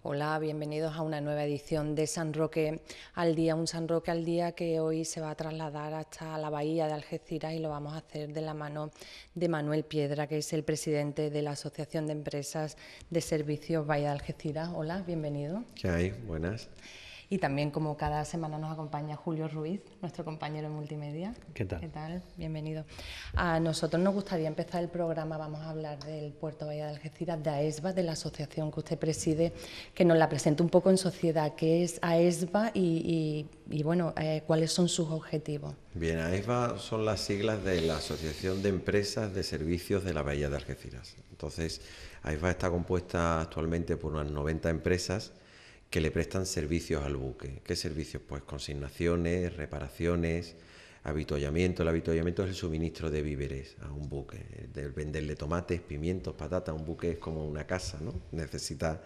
Hola, bienvenidos a una nueva edición de San Roque al Día, un San Roque al Día que hoy se va a trasladar hasta la bahía de Algeciras y lo vamos a hacer de la mano de Manuel Piedra, que es el presidente de la Asociación de Empresas de Servicios Bahía de Algeciras. Hola, bienvenido. ¿Qué hay? Buenas. Y también, como cada semana, nos acompaña Julio Ruiz, nuestro compañero en multimedia. ¿Qué tal? ¿Qué tal? Bienvenido. A nosotros nos gustaría empezar el programa, vamos a hablar del puerto Bahía de Algeciras, de AESBA, de la asociación que usted preside, que nos la presente un poco en sociedad. ¿Qué es AESBA y bueno, cuáles son sus objetivos? Bien, AESBA son las siglas de la Asociación de Empresas de Servicios de la Bahía de Algeciras. Entonces, AESBA está compuesta actualmente por unas 90 empresas que le prestan servicios al buque. ¿Qué servicios? Pues consignaciones, reparaciones, avituallamiento. El avituallamiento es el suministro de víveres a un buque, de venderle tomates, pimientos, patatas. Un buque es como una casa, ¿no? Necesitan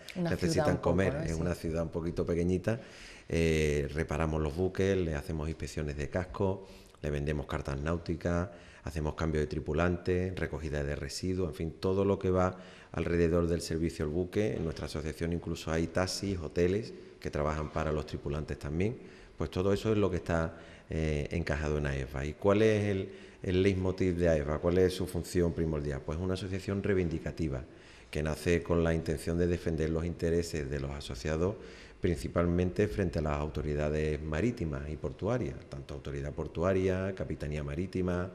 comer, poco, ¿no? es Sí. una ciudad un poquito pequeñita. Reparamos los buques, le hacemos inspecciones de casco, le vendemos cartas náuticas, hacemos cambio de tripulante, recogida de residuos, en fin, todo lo que va alrededor del servicio al buque. En nuestra asociación incluso hay taxis, hoteles que trabajan para los tripulantes también. Pues todo eso es lo que está encajado en AESBA. ¿Y cuál es el leitmotiv de AESBA? ¿Cuál es su función primordial? Pues una asociación reivindicativa que nace con la intención de defender los intereses de los asociados, principalmente frente a las autoridades marítimas y portuarias, tanto autoridad portuaria, capitanía marítima,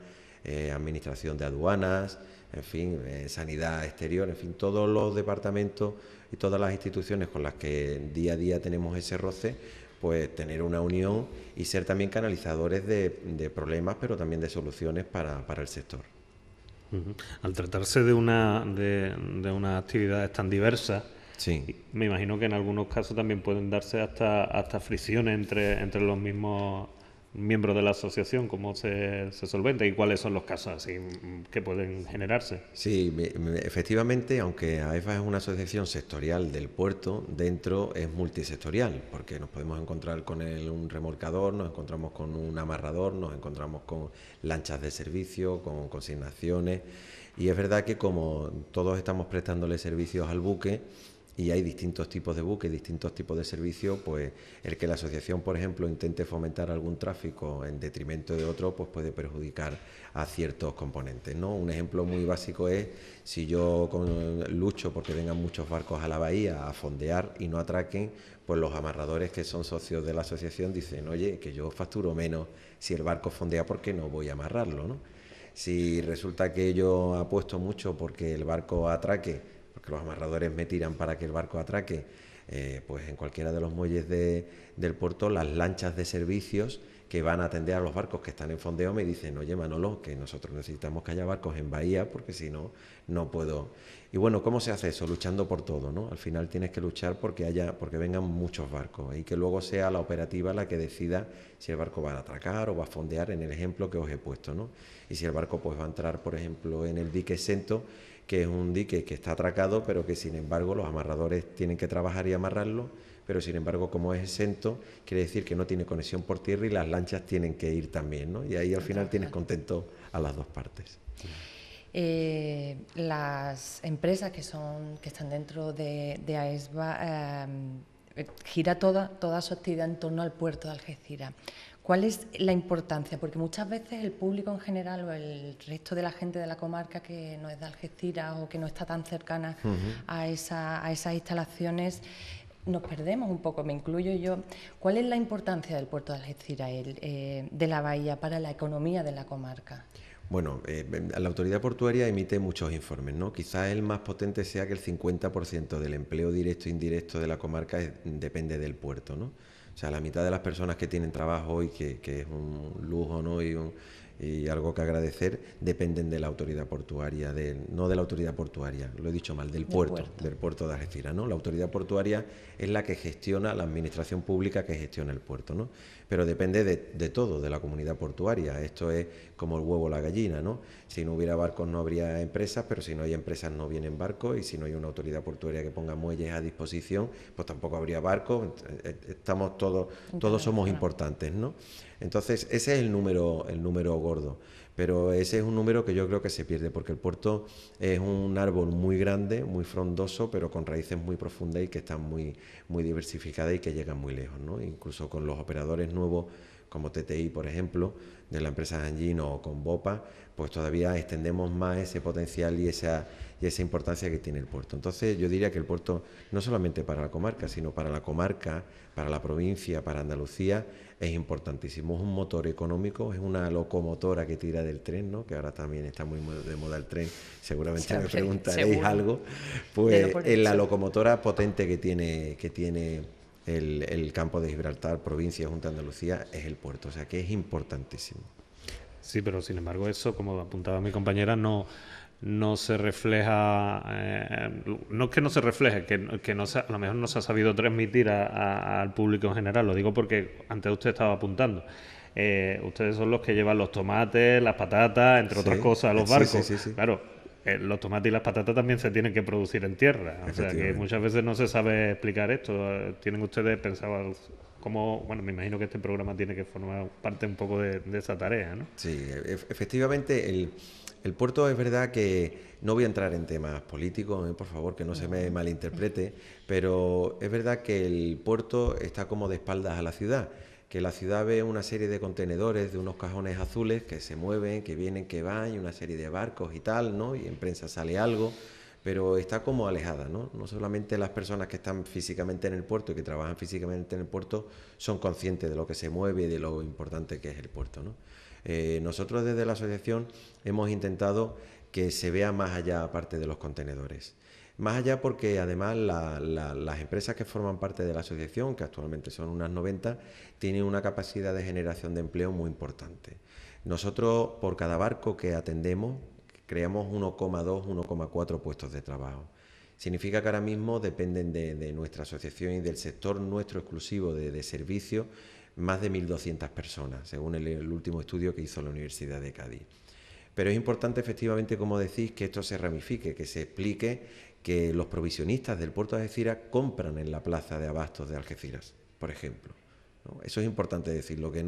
administración de aduanas, en fin, sanidad exterior, en fin, todos los departamentos y todas las instituciones con las que día a día tenemos ese roce, pues tener una unión y ser también canalizadores de problemas, pero también de soluciones para el sector. Al tratarse de unas actividades tan diversas, Sí. me imagino que en algunos casos también pueden darse hasta fricciones entre los mismos miembros de la asociación. ¿Cómo se solventa y cuáles son los casos así que pueden generarse? Sí, efectivamente, aunque AESBA es una asociación sectorial del puerto, dentro es multisectorial, porque nos podemos encontrar con un remolcador, nos encontramos con un amarrador, nos encontramos con lanchas de servicio, con consignaciones, y es verdad que como todos estamos prestándole servicios al buque, y hay distintos tipos de buques, distintos tipos de servicios, pues el que la asociación, por ejemplo, intente fomentar algún tráfico en detrimento de otro, pues puede perjudicar a ciertos componentes, ¿no? Un ejemplo muy básico es si yo lucho porque vengan muchos barcos a la bahía a fondear y no atraquen, pues los amarradores que son socios de la asociación dicen, oye, que yo facturo menos si el barco fondea porque no voy a amarrarlo, ¿no? Si resulta que yo apuesto mucho porque el barco atraque, porque los amarradores me tiran para que el barco atraque, pues en cualquiera de los muelles del puerto, las lanchas de servicios que van a atender a los barcos que están en fondeo me dicen, oye Manolo, que nosotros necesitamos que haya barcos en bahía porque si no, no puedo. Y bueno, ¿cómo se hace eso? Luchando por todo, ¿no? Al final tienes que luchar porque vengan muchos barcos y que luego sea la operativa la que decida si el barco va a atracar o va a fondear, en el ejemplo que os he puesto, ¿no? Y si el barco pues va a entrar, por ejemplo, en el dique exento, que es un dique que está atracado, pero que sin embargo los amarradores tienen que trabajar y amarrarlo, pero sin embargo como es exento, quiere decir que no tiene conexión por tierra y las lanchas tienen que ir también, ¿no? Y ahí al final tienes contento a las dos partes. Las empresas que están dentro de AESBA gira toda su actividad en torno al puerto de Algeciras. ¿Cuál es la importancia? Porque muchas veces el público en general o el resto de la gente de la comarca que no es de Algeciras o que no está tan cercana a esas instalaciones, nos perdemos un poco, me incluyo yo. ¿Cuál es la importancia del puerto de Algeciras, de la bahía, para la economía de la comarca? Bueno, la autoridad portuaria emite muchos informes, ¿no? Quizás el más potente sea que el 50% del empleo directo e indirecto de la comarca depende del puerto, ¿no? O sea, la mitad de las personas que tienen trabajo hoy, que es un lujo, ¿no? Y algo que agradecer, dependen de la autoridad portuaria, no de la autoridad portuaria, lo he dicho mal, del puerto de Algeciras, ¿no? La autoridad portuaria es la que gestiona, la administración pública que gestiona el puerto, ¿no? Pero depende de todo, de la comunidad portuaria. Esto es como el huevo o la gallina, ¿no? Si no hubiera barcos no habría empresas, pero si no hay empresas no vienen barcos, y si no hay una autoridad portuaria que ponga muelles a disposición, pues tampoco habría barcos. Estamos todos somos importantes, ¿no? Entonces ese es el número gordo. Pero ese es un número que yo creo que se pierde, porque el puerto es un árbol muy grande, muy frondoso, pero con raíces muy profundas y que están muy, muy diversificadas y que llegan muy lejos, ¿no? Incluso con los operadores nuevos, como TTI, por ejemplo, de la empresa Engine o con BOPA, pues todavía extendemos más ese potencial y esa importancia que tiene el puerto. Entonces yo diría que el puerto, no solamente para la comarca, sino para la comarca, para la provincia, para Andalucía, es importantísimo. Es un motor económico, es una locomotora que tira del tren, ¿no? Que ahora también está muy de moda el tren, seguramente siempre, me preguntaréis seguro. Algo. Pues es la locomotora potente que tiene el campo de Gibraltar, provincia, Junta de Andalucía, es el puerto, o sea que es importantísimo. Sí, pero sin embargo eso, como apuntaba mi compañera, no se refleja, no es que no se refleje, que no se, a lo mejor no se ha sabido transmitir al público en general, lo digo porque antes usted estaba apuntando. Ustedes son los que llevan los tomates, las patatas, entre otras cosas, a los barcos. Sí. Claro, los tomates y las patatas también se tienen que producir en tierra, o sea que muchas veces no se sabe explicar esto. ¿Tienen ustedes pensado cómo? Bueno, me imagino que este programa tiene que formar parte un poco de esa tarea, ¿no? Sí, efectivamente el puerto, es verdad que no voy a entrar en temas políticos, por favor, que no se me malinterprete, pero es verdad que el puerto está como de espaldas a la ciudad, que la ciudad ve una serie de contenedores, de unos cajones azules que se mueven, que vienen, que van, y una serie de barcos y tal, ¿no? Y en prensa sale algo, pero está como alejada, ¿no? No solamente las personas que están físicamente en el puerto y que trabajan físicamente en el puerto son conscientes de lo que se mueve y de lo importante que es el puerto, ¿no? Nosotros desde la asociación hemos intentado que se vea más allá aparte de los contenedores. Más allá porque además las empresas que forman parte de la asociación, que actualmente son unas 90, tienen una capacidad de generación de empleo muy importante. Nosotros por cada barco que atendemos creamos 1,2, 1,4 puestos de trabajo. Significa que ahora mismo dependen de nuestra asociación y del sector nuestro exclusivo de servicio más de 1.200 personas, según el último estudio que hizo la Universidad de Cádiz. Pero es importante, efectivamente, como decís, que esto se ramifique, que se explique que los provisionistas del puerto de Algeciras compran en la plaza de abastos de Algeciras, por ejemplo, ¿no? Eso es importante decirlo, que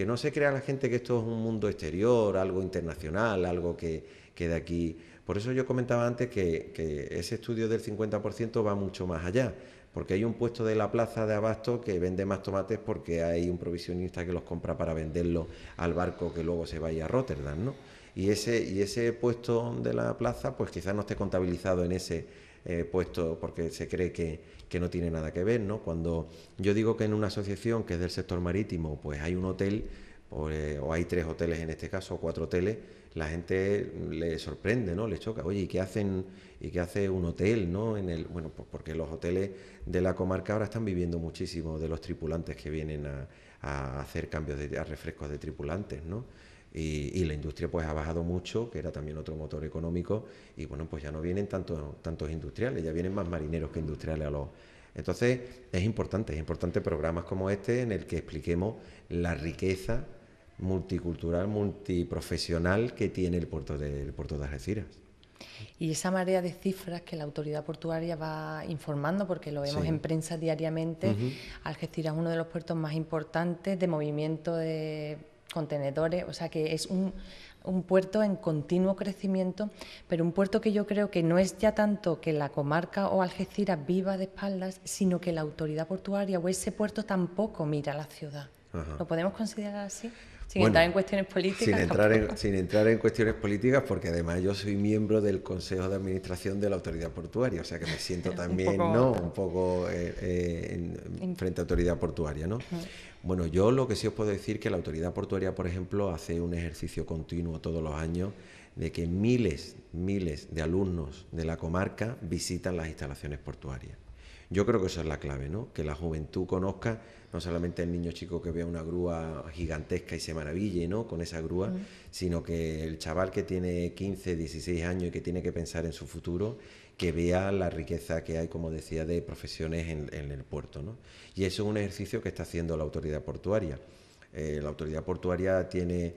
no se crea la gente que esto es un mundo exterior, algo internacional, algo que de aquí. Por eso yo comentaba antes que ese estudio del 50% va mucho más allá, porque hay un puesto de la plaza de abasto que vende más tomates porque hay un provisionista que los compra para venderlos al barco que luego se vaya a Rotterdam, ¿no? Y ese puesto de la plaza pues quizás no esté contabilizado en ese puesto porque se cree que no tiene nada que ver, ¿no? Cuando yo digo que en una asociación que es del sector marítimo pues hay un hotel o hay 3 hoteles en este caso, o 4 hoteles, la gente le sorprende, ¿no? Le choca, oye, ¿y qué hace un hotel, ¿no? Bueno, pues porque los hoteles de la comarca ahora están viviendo muchísimo de los tripulantes que vienen a hacer cambios a refrescos de tripulantes, ¿no? Y la industria pues ha bajado mucho, que era también otro motor económico, y bueno, pues ya no vienen tantos industriales, ya vienen más marineros que industriales Entonces es importante programas como este en el que expliquemos la riqueza multicultural, multiprofesional que tiene el puerto de Algeciras. Y esa marea de cifras que la autoridad portuaria va informando, porque lo vemos en prensa diariamente, Algeciras es uno de los puertos más importantes de movimiento de contenedores, o sea que es un puerto en continuo crecimiento, pero un puerto que yo creo que no es ya tanto que la comarca o Algeciras viva de espaldas, sino que la autoridad portuaria o ese puerto tampoco mira a la ciudad. Ajá. ¿Lo podemos considerar así? Sin entrar en cuestiones políticas. Sin entrar en cuestiones políticas, porque además yo soy miembro del Consejo de Administración de la Autoridad Portuaria, o sea que me siento también un poco frente a Autoridad Portuaria, ¿no? Bueno, yo lo que sí os puedo decir que la Autoridad Portuaria, por ejemplo, hace un ejercicio continuo todos los años de que miles de alumnos de la comarca visitan las instalaciones portuarias. Yo creo que eso es la clave, ¿no? Que la juventud conozca no solamente el niño chico que vea una grúa gigantesca y se maraville, ¿no? Con esa grúa, sino que el chaval que tiene 15, 16 años y que tiene que pensar en su futuro, que vea la riqueza que hay, como decía, de profesiones en el puerto, ¿no? Y eso es un ejercicio que está haciendo la autoridad portuaria. La autoridad portuaria tiene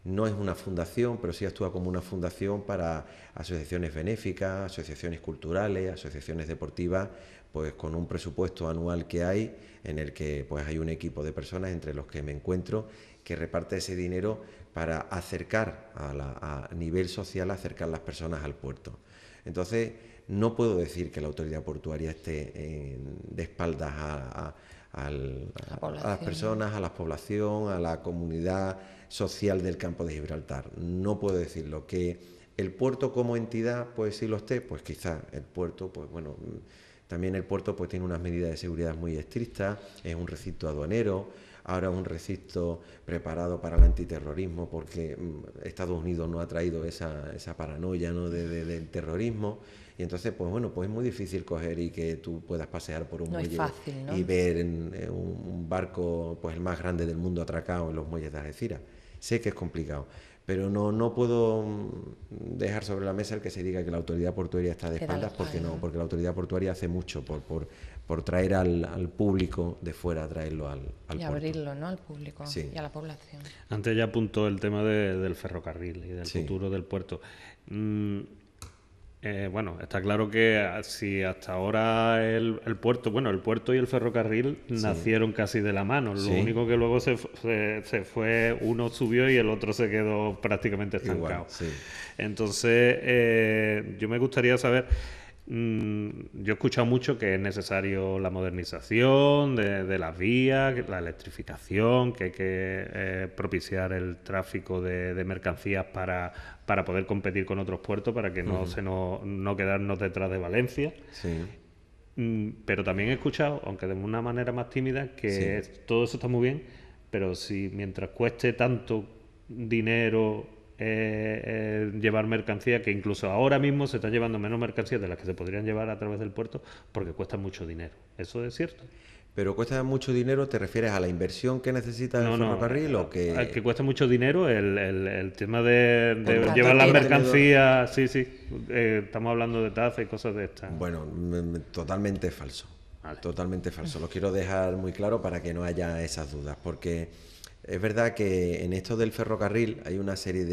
No es una fundación, pero sí actúa como una fundación para asociaciones benéficas, asociaciones culturales, asociaciones deportivas, pues con un presupuesto anual que hay, en el que pues hay un equipo de personas entre los que me encuentro que reparte ese dinero para acercar a nivel social, acercar las personas al puerto. Entonces, no puedo decir que la autoridad portuaria esté de espaldas a las personas, a la población, a la comunidad social del campo de Gibraltar. No puedo decirlo. Que el puerto como entidad, pues sí lo esté, pues quizá el puerto, pues bueno, también el puerto pues tiene unas medidas de seguridad muy estrictas, es un recinto aduanero, ahora es un recinto preparado para el antiterrorismo porque Estados Unidos no ha traído esa paranoia, ¿no?, del terrorismo. Y entonces, pues bueno, pues es muy difícil coger y que tú puedas pasear por un muelle fácil, ¿no? y ver un barco, pues el más grande del mundo, atracado en los muelles de Algeciras. Sé que es complicado, pero no puedo dejar sobre la mesa el que se diga que la autoridad portuaria está de espaldas, porque no, porque la autoridad portuaria hace mucho por traer al público de fuera, traerlo al puerto. Abrirlo, ¿no?, al público, sí, y a la población. Antes ya apuntó el tema del ferrocarril y del futuro del puerto. Bueno, está claro que si hasta ahora el puerto y el ferrocarril nacieron casi de la mano. Lo único que luego se fue, uno subió y el otro se quedó prácticamente estancado. Igual, Entonces, yo me gustaría saber, yo he escuchado mucho que es necesario la modernización de las vías, la electrificación, que hay que propiciar el tráfico de mercancías para poder competir con otros puertos, para que no quedarnos detrás de Valencia. Pero también he escuchado, aunque de una manera más tímida, que todo eso está muy bien, pero si mientras cueste tanto dinero llevar mercancía, que incluso ahora mismo se están llevando menos mercancías de las que se podrían llevar a través del puerto, porque cuesta mucho dinero. ¿Eso es cierto? ¿Pero cuesta mucho dinero? ¿Te refieres a la inversión que necesita el ferrocarril o que...? Al que cuesta mucho dinero el tema de llevar las mercancías. Sí, estamos hablando de tasa y cosas de estas. Bueno, totalmente falso. Vale. Totalmente falso. Lo quiero dejar muy claro para que no haya esas dudas, porque es verdad que en esto del ferrocarril hay una serie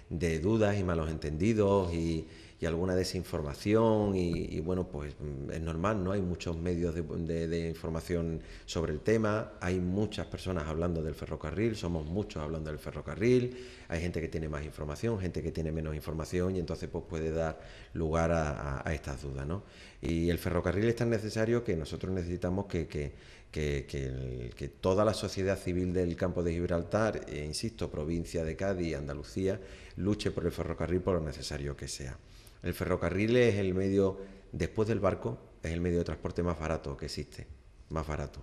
de dudas y malos entendidos y alguna desinformación y bueno, pues es normal, ¿no? Hay muchos medios de información sobre el tema, hay muchas personas hablando del ferrocarril, somos muchos hablando del ferrocarril, hay gente que tiene más información, gente que tiene menos información y entonces pues puede dar lugar a estas dudas, ¿no? Y el ferrocarril es tan necesario que nosotros necesitamos que toda la sociedad civil del campo de Gibraltar, insisto, provincia de Cádiz, Andalucía, luche por el ferrocarril por lo necesario que sea. El ferrocarril es el medio, después del barco, es el medio de transporte más barato que existe. Más barato,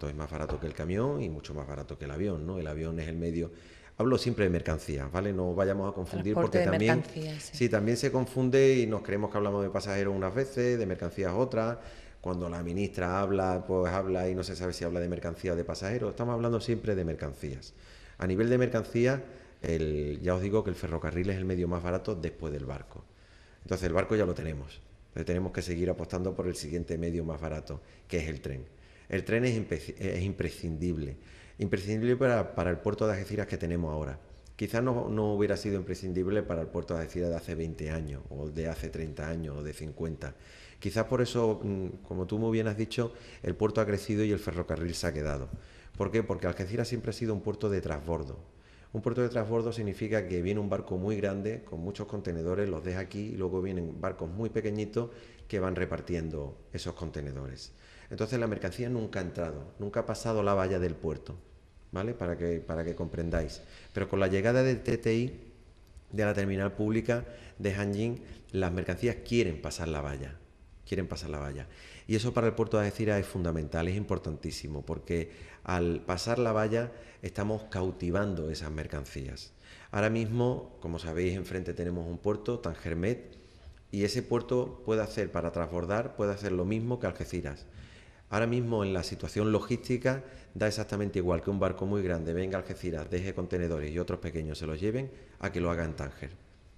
es más barato que el camión y mucho más barato que el avión, ¿no? El avión es el medio... Hablo siempre de mercancías, ¿vale? No vayamos a confundir porque también... Sí, también se confunde y nos creemos que hablamos de pasajeros unas veces, de mercancías otras. Cuando la ministra habla, pues habla y no se sabe si habla de mercancías o de pasajeros. Estamos hablando siempre de mercancías. A nivel de mercancías, ya os digo que el ferrocarril es el medio más barato después del barco. Entonces el barco ya lo tenemos, pero tenemos que seguir apostando por el siguiente medio más barato, que es el tren. El tren es imprescindible para el puerto de Algeciras que tenemos ahora. Quizás no hubiera sido imprescindible para el puerto de Algeciras de hace 20 años, o de hace 30 años, o de 50. Quizás por eso, como tú muy bien has dicho, el puerto ha crecido y el ferrocarril se ha quedado. ¿Por qué? Porque Algeciras siempre ha sido un puerto de transbordo. Un puerto de transbordo significa que viene un barco muy grande, con muchos contenedores, los deja aquí y luego vienen barcos muy pequeñitos que van repartiendo esos contenedores. Entonces la mercancía nunca ha entrado, nunca ha pasado la valla del puerto, ¿vale? Para que comprendáis. Pero con la llegada del TTI, de la terminal pública de Hanjin, las mercancías quieren pasar la valla. Y eso para el puerto de Algeciras es fundamental, es importantísimo, porque al pasar la valla estamos cautivando esas mercancías. Ahora mismo, como sabéis, enfrente tenemos un puerto, Tangermet, y ese puerto puede hacer, para transbordar, puede hacer lo mismo que Algeciras. Ahora mismo en la situación logística da exactamente igual que un barco muy grande venga a Algeciras, deje contenedores y otros pequeños se los lleven, a que lo haga en Tánger.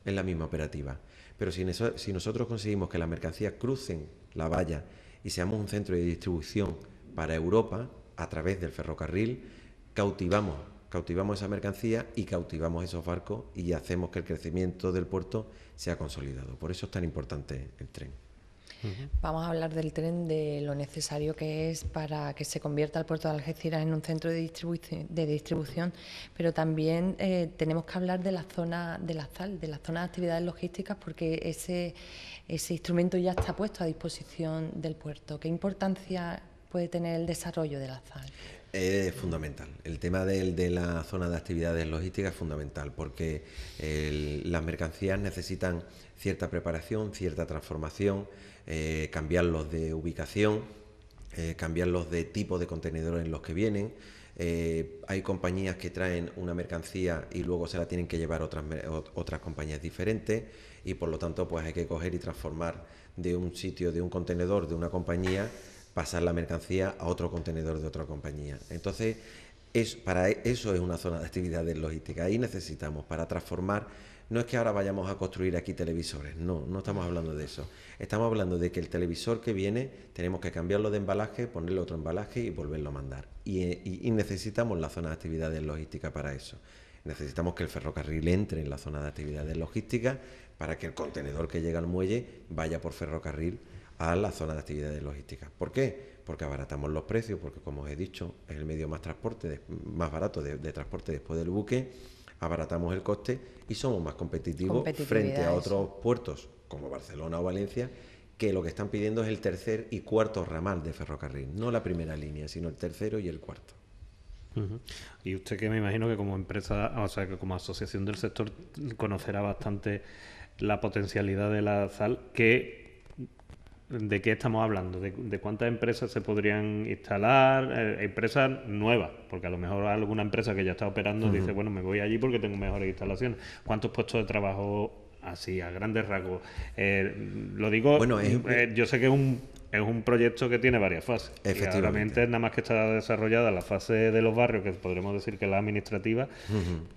Es la misma operativa. Pero si nosotros conseguimos que las mercancías crucen la valla y seamos un centro de distribución para Europa a través del ferrocarril, cautivamos cautivamos esa mercancía y cautivamos esos barcos y hacemos que el crecimiento del puerto sea consolidado. Por eso es tan importante el tren. Vamos a hablar del tren, de lo necesario que es para que se convierta el puerto de Algeciras en un centro de distribución, pero también tenemos que hablar de la zona de la ZAL, de la zona de actividades logísticas, porque ese instrumento ya está puesto a disposición del puerto. ¿Qué importancia puede tener el desarrollo de la ZAL? Es fundamental. El tema de la zona de actividades logísticas es fundamental porque las mercancías necesitan cierta preparación, cierta transformación, cambiarlos de ubicación, cambiarlos de tipo de contenedores en los que vienen. Hay compañías que traen una mercancía y luego se la tienen que llevar otras compañías diferentes y por lo tanto pues hay que coger y transformar de un sitio, de un contenedor de una compañía, pasar la mercancía a otro contenedor de otra compañía. Entonces, para eso es una zona de actividades logísticas. Ahí necesitamos, para transformar, no es que ahora vayamos a construir aquí televisores, no estamos hablando de eso. Estamos hablando de que el televisor que viene tenemos que cambiarlo de embalaje, ponerle otro embalaje y volverlo a mandar. Y necesitamos la zona de actividades logísticas para eso. Necesitamos que el ferrocarril entre en la zona de actividades logísticas para que el contenedor que llega al muelle vaya por ferrocarril a la zona de actividades logísticas. ¿Por qué? Porque abaratamos los precios, porque como os he dicho, es el medio más barato de transporte después del buque, abaratamos el coste y somos más competitivos frente a otros puertos como Barcelona o Valencia, que lo que están pidiendo es el tercer y cuarto ramal de ferrocarril, no la primera línea, sino el tercero y el cuarto. Y usted, que me imagino que como empresa, o sea, que como asociación del sector, conocerá bastante la potencialidad de la ZAL, ¿de qué estamos hablando? ¿De cuántas empresas se podrían instalar? Empresas nuevas, porque a lo mejor alguna empresa que ya está operando dice, bueno, me voy allí porque tengo mejores instalaciones. ¿Cuántos puestos de trabajo, así, a grandes rasgos? Lo digo, bueno, yo sé que es un proyecto que tiene varias fases. Efectivamente. Nada más que está desarrollada la fase de los barrios, que podremos decir que es la administrativa,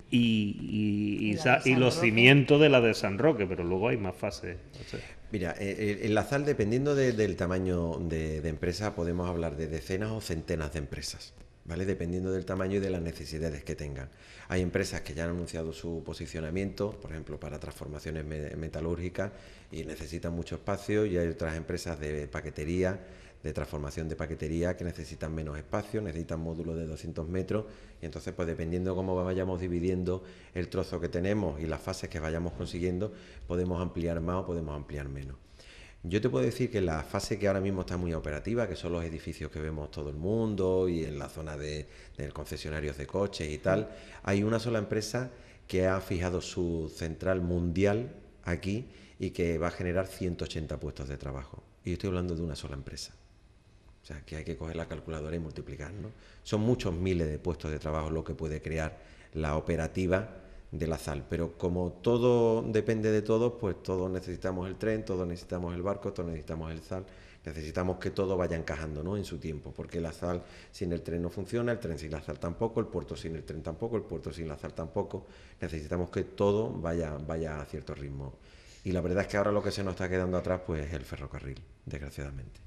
y los cimientos de la de San Roque, pero luego hay más fases. O sea, mira, en la ZAL, dependiendo del tamaño de empresa, podemos hablar de decenas o centenas de empresas, ¿vale? Dependiendo del tamaño y de las necesidades que tengan. Hay empresas que ya han anunciado su posicionamiento, por ejemplo, para transformaciones metalúrgicas y necesitan mucho espacio, y hay otras empresas de paquetería, de transformación de paquetería, que necesitan menos espacio, necesitan módulos de 200 metros, y entonces pues dependiendo cómo vayamos dividiendo el trozo que tenemos y las fases que vayamos consiguiendo, podemos ampliar más o podemos ampliar menos. Yo te puedo decir que la fase que ahora mismo está muy operativa, que son los edificios que vemos todo el mundo y en la zona de concesionarios de coches y tal, hay una sola empresa que ha fijado su central mundial aquí y que va a generar 180 puestos de trabajo. Y yo estoy hablando de una sola empresa. O sea, que hay que coger la calculadora y multiplicar, ¿no? Son muchos miles de puestos de trabajo lo que puede crear la operativa de la ZAL, pero como todo depende de todos, pues todos necesitamos el tren, todos necesitamos el barco, todos necesitamos el ZAL, necesitamos que todo vaya encajando, ¿no?, en su tiempo, porque la ZAL sin el tren no funciona, el tren sin la ZAL tampoco, el puerto sin el tren tampoco, el puerto sin la ZAL tampoco. Necesitamos que todo vaya a cierto ritmo. Y la verdad es que ahora lo que se nos está quedando atrás pues es el ferrocarril, desgraciadamente.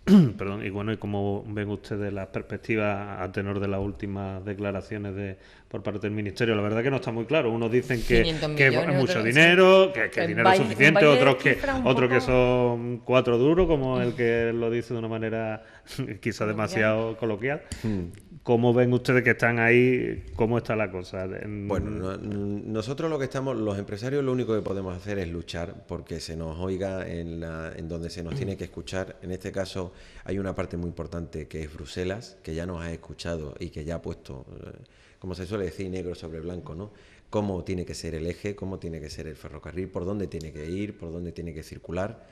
Perdón, y bueno, ¿y cómo ven ustedes las perspectivas a tenor de las últimas declaraciones por parte del Ministerio? La verdad que no está muy claro. Unos dicen que es mucho dinero, que el dinero es suficiente, otros que son 4 duros, como el que lo dice de una manera quizá demasiado coloquial. ¿Cómo ven ustedes que están ahí? ¿Cómo está la cosa? Bueno, nosotros los empresarios, lo único que podemos hacer es luchar porque se nos oiga en donde se nos tiene que escuchar. En este caso hay una parte muy importante que es Bruselas, que ya nos ha escuchado y que ya ha puesto, como se suele decir, negro sobre blanco, ¿no?, cómo tiene que ser el eje, cómo tiene que ser el ferrocarril, por dónde tiene que ir, por dónde tiene que circular.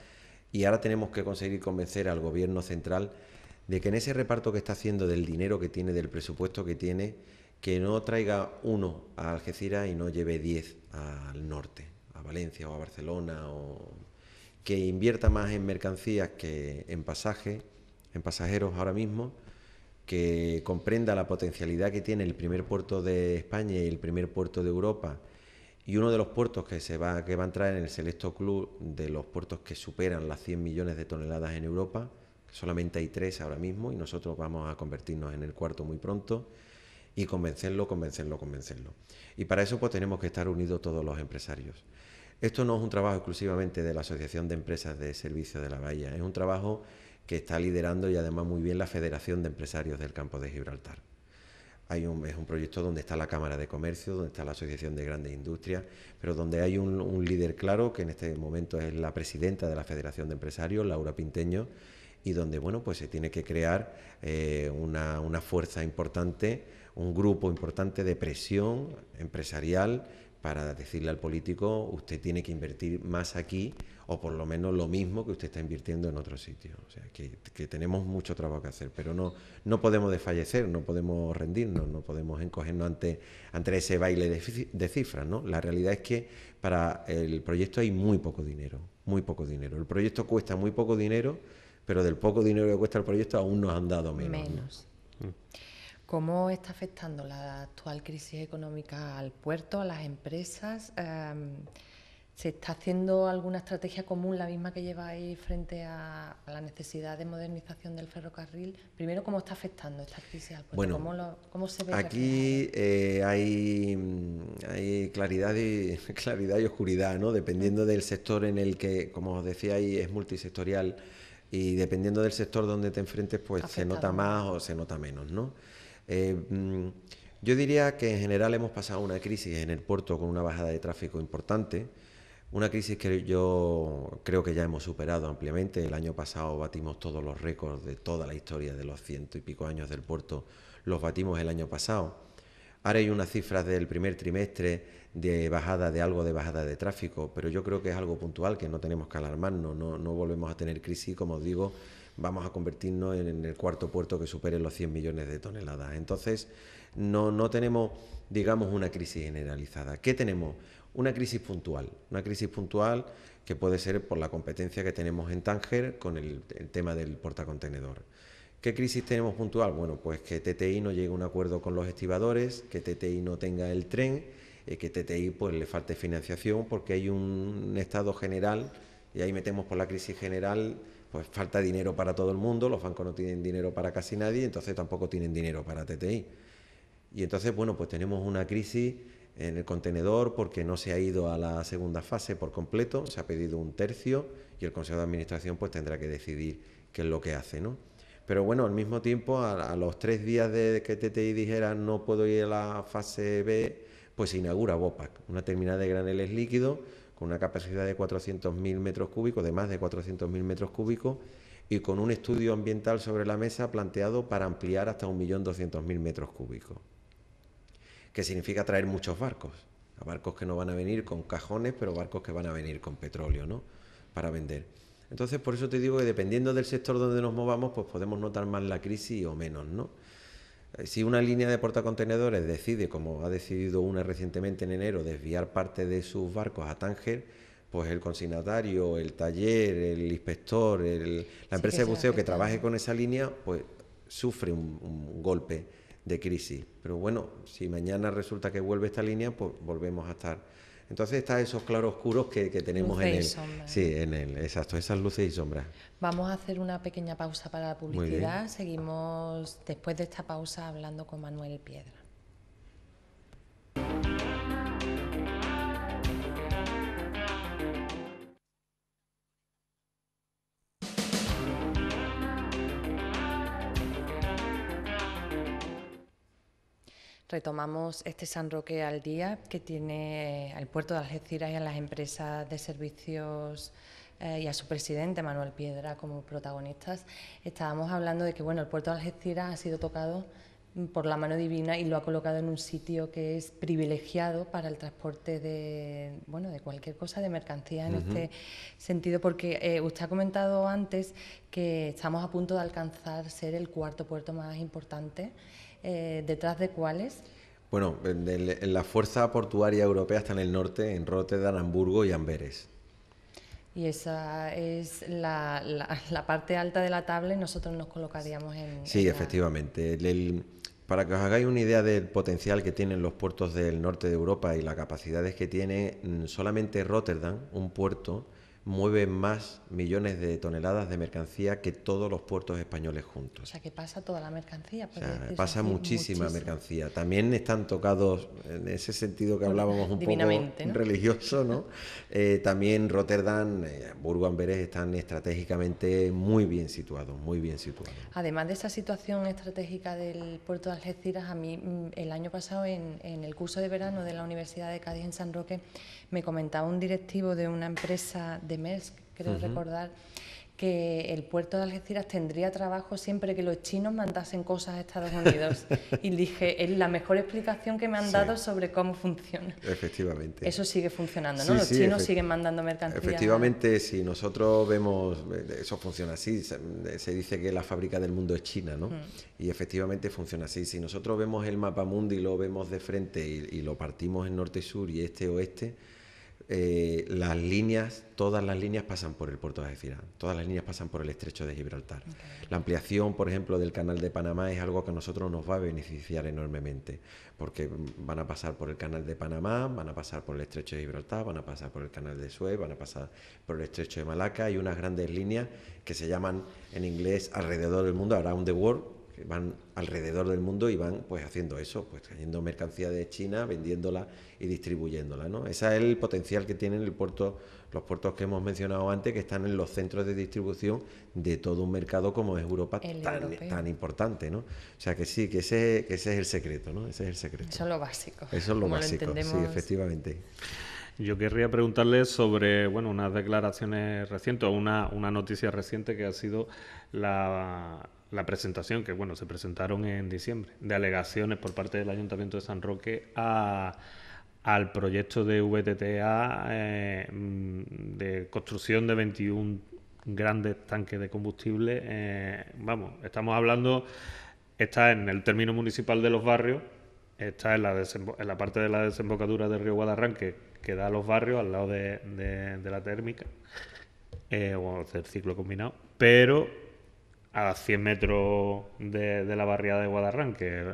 Y ahora tenemos que conseguir convencer al gobierno central de que en ese reparto que está haciendo del dinero que tiene, del presupuesto que tiene, que no traiga 1 a Algeciras y no lleve 10 al norte, a Valencia o a Barcelona, o que invierta más en mercancías que en pasajeros ahora mismo, que comprenda la potencialidad que tiene el primer puerto de España y el primer puerto de Europa, y uno de los puertos que va a entrar en el selecto club de los puertos que superan las 100 millones de toneladas en Europa. Solamente hay 3 ahora mismo y nosotros vamos a convertirnos en el cuarto muy pronto, y convencerlo. Y para eso pues tenemos que estar unidos todos los empresarios. Esto no es un trabajo exclusivamente de la Asociación de Empresas de Servicios de la Bahía, es un trabajo que está liderando y además muy bien la Federación de Empresarios del Campo de Gibraltar. Es un proyecto donde está la Cámara de Comercio, donde está la Asociación de Grandes Industrias, pero donde hay un líder claro, que en este momento es la presidenta de la Federación de Empresarios, Laura Pinteño, y donde bueno, pues se tiene que crear una fuerza importante, un grupo importante de presión empresarial para decirle al político: usted tiene que invertir más aquí, o por lo menos lo mismo que usted está invirtiendo en otros sitios. O sea, que tenemos mucho trabajo que hacer, pero no podemos desfallecer, no podemos rendirnos, no podemos encogernos ante ese baile de cifras, ¿no? La realidad es que para el proyecto hay muy poco dinero, muy poco dinero. El proyecto cuesta muy poco dinero, pero del poco dinero que cuesta el proyecto aún nos han dado menos. ¿No? ¿Cómo está afectando la actual crisis económica al puerto, a las empresas? ¿Se está haciendo alguna estrategia común, la misma que lleváis frente a la necesidad de modernización del ferrocarril? Primero, ¿cómo está afectando esta crisis al puerto? Bueno, ¿Cómo se ve? Aquí hay claridad y oscuridad, ¿no? Dependiendo del sector en el que, como os decía, ahí es multisectorial, y dependiendo del sector donde te enfrentes, pues se nota más o se nota menos, ¿no? Yo diría que en general hemos pasado una crisis en el puerto con una bajada de tráfico importante, una crisis que yo creo que ya hemos superado ampliamente. El año pasado batimos todos los récords de toda la historia de los 100 y pico años del puerto, los batimos el año pasado. Ahora hay unas cifras del primer trimestre de bajada de tráfico, pero yo creo que es algo puntual, que no tenemos que alarmarnos, no volvemos a tener crisis. Como os digo, vamos a convertirnos en el cuarto puerto que supere los 100 millones de toneladas. Entonces, no tenemos, digamos, una crisis generalizada. ¿Qué tenemos? Una crisis puntual que puede ser por la competencia que tenemos en Tánger con el tema del portacontenedor. ¿Qué crisis tenemos puntual? Bueno, pues que TTI no llegue a un acuerdo con los estibadores, que TTI no tenga el tren, que TTI pues le falte financiación, porque hay un estado general, y ahí metemos por la crisis general, pues falta dinero para todo el mundo, los bancos no tienen dinero para casi nadie, entonces tampoco tienen dinero para TTI. Y entonces, bueno, pues tenemos una crisis en el contenedor porque no se ha ido a la segunda fase por completo, se ha pedido un tercio y el Consejo de Administración pues tendrá que decidir qué es lo que hace, ¿no? Pero bueno, al mismo tiempo, a los 3 días de que TTI dijera no puedo ir a la fase B, pues se inaugura Vopak, una terminal de graneles líquidos con una capacidad de 400.000 metros cúbicos, de más de 400.000 metros cúbicos, y con un estudio ambiental sobre la mesa planteado para ampliar hasta 1.200.000 metros cúbicos. Que significa traer muchos barcos, a barcos que no van a venir con cajones, pero barcos que van a venir con petróleo, ¿no?, para vender. Entonces, por eso te digo que dependiendo del sector donde nos movamos, pues podemos notar más la crisis o menos, ¿no? Si una línea de portacontenedores decide, como ha decidido una recientemente en enero, desviar parte de sus barcos a Tánger, pues el consignatario, el taller, el inspector, la empresa de buceo que trabaje con esa línea, pues sufre un golpe de crisis. Pero bueno, si mañana resulta que vuelve esta línea, pues volvemos a estar. Entonces está esos claroscuros que tenemos luces en el exacto, esas luces y sombras. Vamos a hacer una pequeña pausa para la publicidad. Seguimos después de esta pausa hablando con Manuel Piedra. Retomamos este San Roque al día que tiene el puerto de Algeciras y a las empresas de servicios y a su presidente, Manuel Piedra, como protagonistas. Estábamos hablando de que bueno, el puerto de Algeciras ha sido tocado por la mano divina y lo ha colocado en un sitio que es privilegiado para el transporte de cualquier cosa, de mercancías en este sentido, porque usted ha comentado antes que estamos a punto de alcanzar ser el cuarto puerto más importante. ¿Detrás de cuáles? Bueno, en la fuerza portuaria europea está en el norte, en Róterdam, Hamburgo y Amberes. Y esa es la parte alta de la tabla y nosotros nos colocaríamos en... Sí, efectivamente. Para que os hagáis una idea del potencial que tienen los puertos del norte de Europa y las capacidades que tiene, solamente Róterdam, un puerto, mueve más millones de toneladas de mercancía que todos los puertos españoles juntos. O sea, que pasa toda la mercancía. O sea, pasa muchísima mercancía. También están tocados, en ese sentido que hablábamos un poco ¿no? religioso, ¿no? También Rotterdam, Burgo-Amberes están estratégicamente muy bien situados, muy bien situados. Además de esa situación estratégica del puerto de Algeciras, a mí el año pasado en el curso de verano de la Universidad de Cádiz en San Roque me comentaba un directivo de una empresa de Maersk, creo recordar, que el puerto de Algeciras tendría trabajo siempre que los chinos mandasen cosas a Estados Unidos. Y dije, es la mejor explicación que me han dado sobre cómo funciona. Efectivamente. Eso sigue funcionando, ¿no? Los chinos siguen mandando mercancías. Efectivamente, si nosotros vemos, eso funciona así, se dice que la fábrica del mundo es China, ¿no? Y efectivamente funciona así. Si nosotros vemos el mapa mundi y lo vemos de frente y lo partimos en norte y sur y este-oeste, las líneas, todas las líneas pasan por el puerto de Algeciras, todas las líneas pasan por el estrecho de Gibraltar. La ampliación, por ejemplo, del canal de Panamá es algo que a nosotros nos va a beneficiar enormemente, porque van a pasar por el canal de Panamá, van a pasar por el estrecho de Gibraltar, van a pasar por el canal de Suez, van a pasar por el estrecho de Malaca y unas grandes líneas que se llaman en inglés alrededor del mundo, around the world, que van alrededor del mundo y van pues haciendo eso, pues trayendo mercancía de China, vendiéndola y distribuyéndola, ¿no? Ese es el potencial que tienen los puertos que hemos mencionado antes, que están en los centros de distribución de todo un mercado como es Europa, tan importante, ¿no? O sea que sí, que ese es el secreto, ¿no? Ese es el secreto. Eso es lo básico. Eso es lo básico, sí, efectivamente. Yo querría preguntarle sobre, bueno, unas declaraciones recientes, o una noticia reciente que ha sido la presentación, que bueno, se presentaron en diciembre, de alegaciones por parte del Ayuntamiento de San Roque al proyecto de VTTA de construcción de 21 grandes tanques de combustible. Vamos, estamos hablando, está en el término municipal de Los Barrios, está en la parte de la desembocadura del río Guadarranque, que da a Los Barrios, al lado de la térmica, o del ciclo combinado, pero a 100 metros de la barriada de Guadarranque,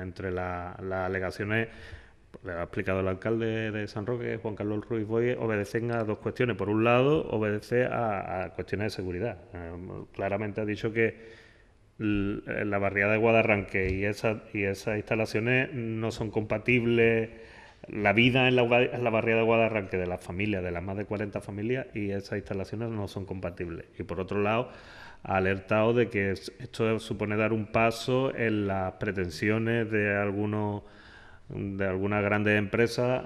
entre las alegaciones, le ha explicado el alcalde de San Roque, Juan Carlos Ruiz Boye, obedecen a dos cuestiones. Por un lado, obedece a cuestiones de seguridad. Claramente ha dicho que la barriada de Guadarranque y esas instalaciones no son compatibles. La vida en la barriada de Guadarranque de las familias, de las más de 40 familias, y esas instalaciones no son compatibles. Y por otro lado, ha alertado de que esto supone dar un paso en las pretensiones de algunas grandes empresas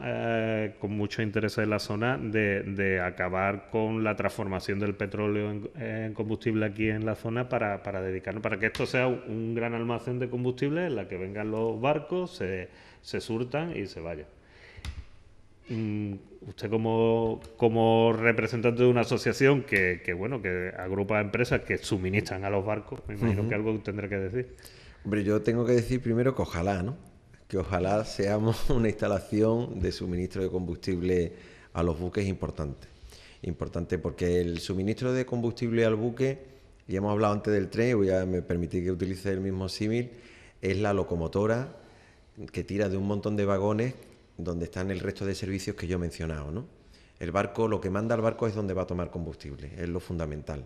con mucho interés en la zona de acabar con la transformación del petróleo en combustible aquí en la zona para dedicarnos, para que esto sea un gran almacén de combustible en la que vengan los barcos, se surtan y se vayan. Usted como representante de una asociación que agrupa empresas que suministran a los barcos, me imagino que algo tendrá que decir. Hombre, yo tengo que decir primero que ojalá, ¿no? Que ojalá seamos una instalación de suministro de combustible a los buques importante porque el suministro de combustible al buque, ya hemos hablado antes del tren, voy a me permitir que utilice el mismo símil, es la locomotora que tira de un montón de vagones donde están el resto de servicios que yo he mencionado, ¿no? El barco, lo que manda al barco es donde va a tomar combustible, es lo fundamental.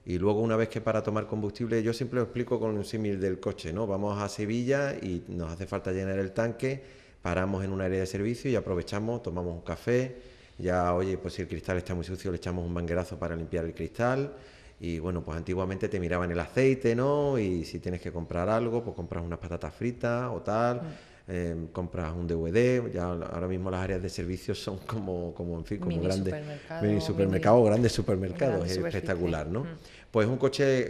Y luego, una vez que para tomar combustible, yo siempre lo explico con un símil del coche, ¿no? Vamos a Sevilla y nos hace falta llenar el tanque, paramos en un área de servicio y aprovechamos, tomamos un café, ya, oye, pues si el cristal está muy sucio le echamos un manguerazo para limpiar el cristal. Y bueno, pues antiguamente te miraban el aceite, ¿no? Y si tienes que comprar algo, pues compras unas patatas fritas o tal. Compras un DVD, ya ahora mismo las áreas de servicios son como en fin, como grandes mini supermercados, grandes supermercados, es espectacular, ¿no? Pues un coche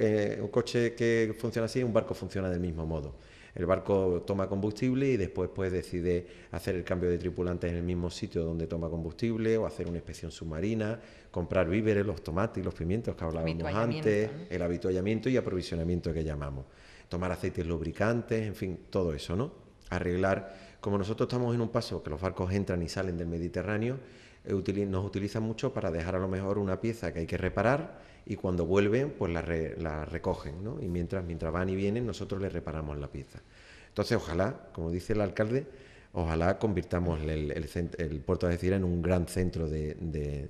que funciona así, un barco funciona del mismo modo. El barco toma combustible y después pues decide hacer el cambio de tripulantes en el mismo sitio donde toma combustible, o hacer una inspección submarina, comprar víveres, los tomates y los pimientos que hablábamos antes, el habituallamiento y aprovisionamiento que llamamos, tomar aceites lubricantes, en fin, todo eso, ¿no? Arreglar, como nosotros estamos en un paso que los barcos entran y salen del Mediterráneo, nos utilizan mucho para dejar a lo mejor una pieza que hay que reparar y cuando vuelven pues la recogen, ¿no? Y mientras van y vienen nosotros les reparamos la pieza. Entonces ojalá, como dice el alcalde, ojalá convirtamos el puerto de Algeciras en un gran centro de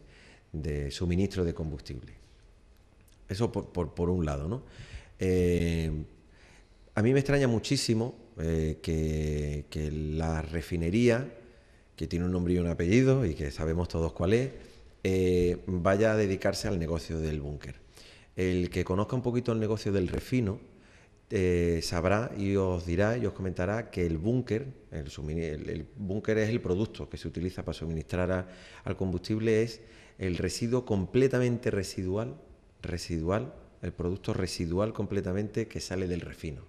de suministro de combustible. Eso por un lado, ¿no? A mí me extraña muchísimo que la refinería, que tiene un nombre y un apellido y que sabemos todos cuál es, vaya a dedicarse al negocio del búnker. El que conozca un poquito el negocio del refino sabrá y os dirá y os comentará que el búnker, el búnker es el producto que se utiliza para suministrar al combustible, es el residuo completamente residual, el producto residual completamente que sale del refino.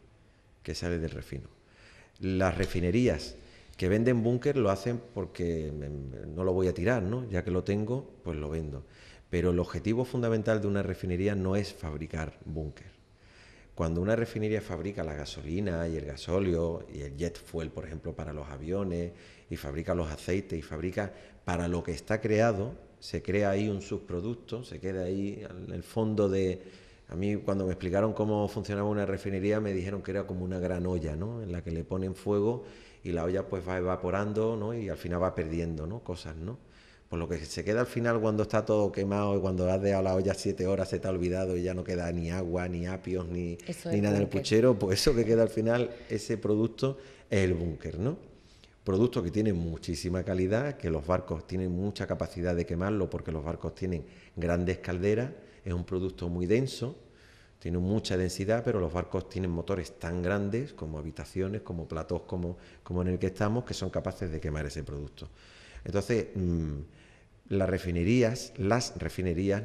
Las refinerías que venden búnker lo hacen porque no lo voy a tirar, ¿no? Ya que lo tengo, pues lo vendo. Pero el objetivo fundamental de una refinería no es fabricar búnker. Cuando una refinería fabrica la gasolina y el gasóleo y el jet fuel, por ejemplo, para los aviones, y fabrica los aceites y fabrica para lo que está creado, se crea ahí un subproducto, se queda ahí en el fondo de... A mí cuando me explicaron cómo funcionaba una refinería me dijeron que era como una gran olla, ¿no? En la que le ponen fuego y la olla pues va evaporando, ¿no? Y al final va perdiendo, ¿no? Cosas, ¿no? Pues lo que se queda al final cuando está todo quemado y cuando has dejado la olla 7 horas se te ha olvidado y ya no queda ni agua, ni apios, ni nada en el puchero, pues eso que queda al final, ese producto es el búnker, ¿no? Producto que tiene muchísima calidad, que los barcos tienen mucha capacidad de quemarlo porque los barcos tienen grandes calderas, es un producto muy denso, tiene mucha densidad, pero los barcos tienen motores tan grandes como habitaciones, como platós, como en el que estamos, que son capaces de quemar ese producto. Entonces, las refinerías,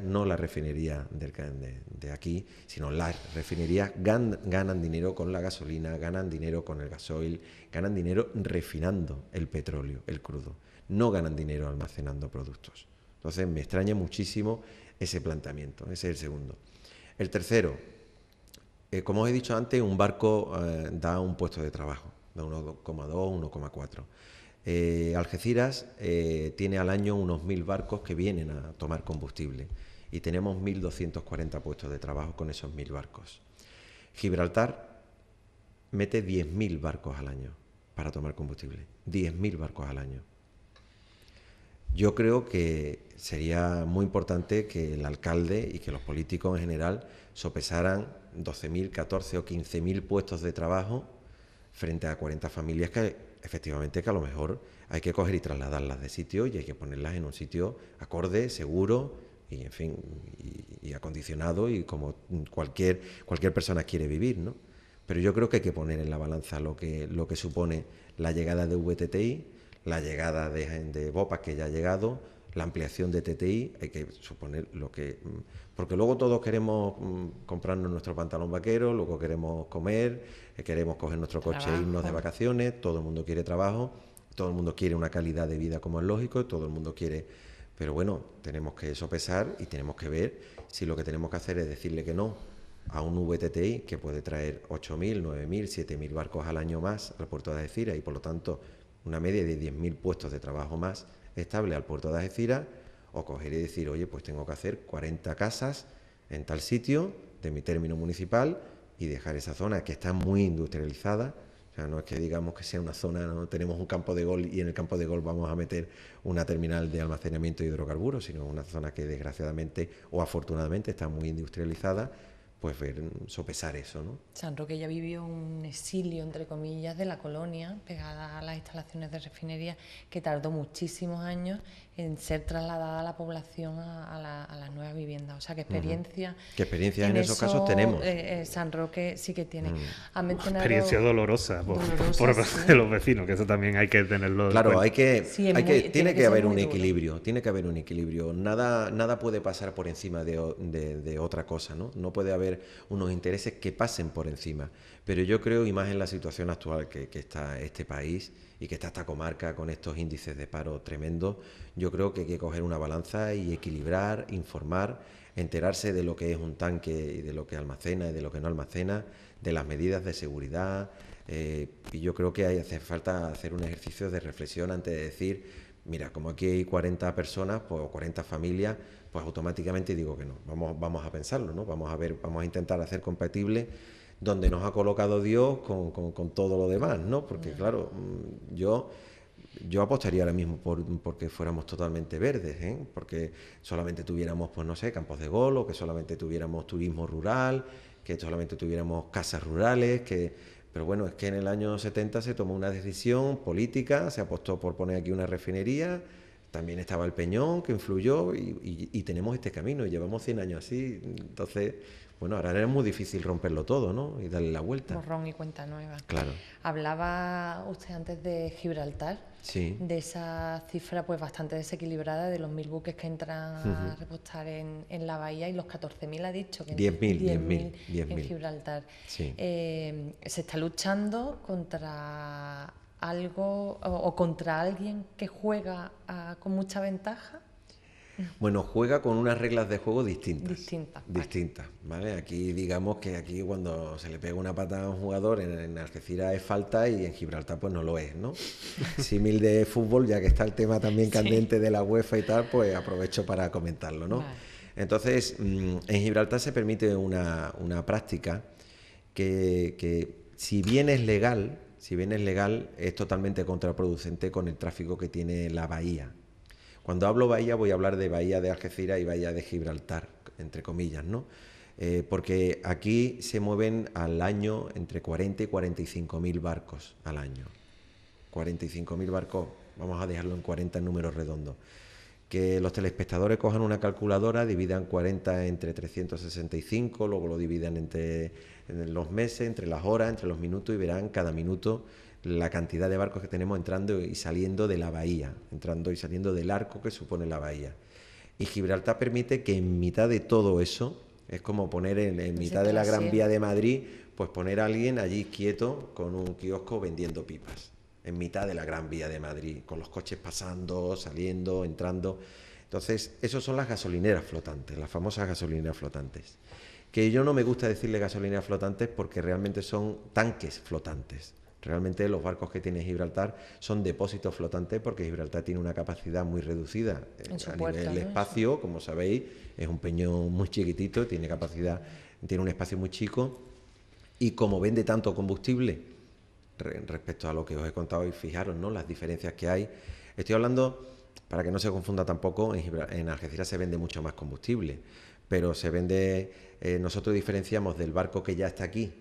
no la refinería de aquí, sino las refinerías ganan dinero con la gasolina, ganan dinero con el gasoil, ganan dinero refinando el petróleo, el crudo. No ganan dinero almacenando productos. Entonces, me extraña muchísimo ese planteamiento. Ese es el segundo. El tercero, como os he dicho antes, un barco da un puesto de trabajo, da 1,2, 1,4. Algeciras tiene al año unos 1.000 barcos que vienen a tomar combustible y tenemos 1.240 puestos de trabajo con esos 1.000 barcos. Gibraltar mete 10.000 barcos al año para tomar combustible, 10.000 barcos al año. Yo creo que sería muy importante que el alcalde y que los políticos en general sopesaran 12.000, 14 o 15.000 puestos de trabajo frente a 40 familias que efectivamente que a lo mejor hay que coger y trasladarlas de sitio y hay que ponerlas en un sitio acorde, seguro y en fin, y acondicionado y como cualquier persona quiere vivir, ¿no? Pero yo creo que hay que poner en la balanza lo que supone la llegada de VTTI, la llegada de Bopas, que ya ha llegado, la ampliación de TTI, hay que suponer lo que... Porque luego todos queremos comprarnos nuestro pantalón vaquero, luego queremos comer, queremos coger nuestro coche e irnos de vacaciones, todo el mundo quiere trabajo, todo el mundo quiere una calidad de vida como es lógico, todo el mundo quiere... Pero bueno, tenemos que sopesar y tenemos que ver si lo que tenemos que hacer es decirle que no a un VTTI que puede traer 8.000, 9.000, 7.000 barcos al año más al puerto de Algeciras y por lo tanto una media de 10.000 puestos de trabajo más estable al puerto de Algeciras, o coger y decir, oye, pues tengo que hacer 40 casas en tal sitio de mi término municipal y dejar esa zona que está muy industrializada. O sea, no es que digamos que sea una zona, no tenemos un campo de golf y en el campo de golf vamos a meter una terminal de almacenamiento de hidrocarburos, sino una zona que desgraciadamente o afortunadamente está muy industrializada, pues sopesar eso, ¿no? San Roque ya vivió un exilio, entre comillas, de la colonia, pegada a las instalaciones de refinería, que tardó muchísimos años en ser trasladada a la población a las nuevas viviendas. O sea, ¿qué experiencia? ¿Qué experiencias en esos casos tenemos? San Roque sí que tiene. Experiencia dolorosa por sí. los vecinos, que eso también hay que tenerlo. Claro, tiene que haber un equilibrio, tiene que haber un equilibrio. Nada puede pasar por encima de otra cosa, ¿no? No puede haber unos intereses que pasen por encima. Pero yo creo, y más en la situación actual que está este país y que está esta comarca con estos índices de paro tremendos, yo creo que hay que coger una balanza y equilibrar, informar, enterarse de lo que es un tanque y de lo que almacena y de lo que no almacena, de las medidas de seguridad. Y yo creo que hace falta hacer un ejercicio de reflexión antes de decir, mira, como aquí hay 40 personas, pues 40 familias, pues automáticamente digo que no. Vamos a pensarlo, ¿no? Vamos a intentar hacer compatible donde nos ha colocado Dios con todo lo demás, ¿no? Porque claro, yo yo apostaría ahora mismo porque fuéramos totalmente verdes, porque solamente tuviéramos, pues no sé, campos de golf, o que solamente tuviéramos turismo rural, que solamente tuviéramos casas rurales, pero bueno, es que en el año 70 se tomó una decisión política, se apostó por poner aquí una refinería, también estaba el Peñón, que influyó, y tenemos este camino, y llevamos 100 años así. Entonces, bueno, ahora es muy difícil romperlo todo, ¿no? Y darle la vuelta. Borrón y cuenta nueva. Claro. Hablaba usted antes de Gibraltar, sí. de esa cifra pues bastante desequilibrada de los 1.000 buques que entran a repostar en la bahía y los 14.000 ha dicho que 10.000 en Gibraltar. Sí. Se está luchando contra algo o contra alguien que juega con mucha ventaja. Bueno, juega con unas reglas de juego distintas. Distintas, ¿vale? Aquí digamos que aquí cuando se le pega una patada a un jugador en Algeciras es falta y en Gibraltar pues no lo es, ¿no? Símil de fútbol, ya que está el tema también candente de la UEFA y tal, pues aprovecho para comentarlo, ¿no? Vale. Entonces, en Gibraltar se permite una práctica que si bien es legal, es totalmente contraproducente con el tráfico que tiene la bahía. Cuando hablo bahía voy a hablar de bahía de Algeciras y bahía de Gibraltar, entre comillas, ¿no? Porque aquí se mueven al año entre 40 y 45.000 barcos al año. 45.000 barcos, vamos a dejarlo en 40 en números redondos. Que los telespectadores cojan una calculadora, dividan 40 entre 365, luego lo dividan entre los meses, entre las horas, entre los minutos y verán cada minuto la cantidad de barcos que tenemos entrando y saliendo de la bahía, entrando y saliendo del arco que supone la bahía. Y Gibraltar permite que en mitad de todo eso, es como poner en mitad de la Gran Vía de Madrid, pues poner a alguien allí quieto con un kiosco vendiendo pipas, en mitad de la Gran Vía de Madrid, con los coches pasando, saliendo, entrando. Entonces, esos son las gasolineras flotantes, las famosas gasolineras flotantes. Que yo no me gusta decirle gasolineras flotantes porque realmente son tanques flotantes. Realmente los barcos que tiene Gibraltar son depósitos flotantes porque Gibraltar tiene una capacidad muy reducida a nivel espacio, como sabéis, es un peñón muy chiquitito, tiene un espacio muy chico y como vende tanto combustible respecto a lo que os he contado y fijaros, ¿no?, las diferencias que hay. Estoy hablando, para que no se confunda tampoco, en Algeciras se vende mucho más combustible, pero se vende, nosotros diferenciamos del barco que ya está aquí,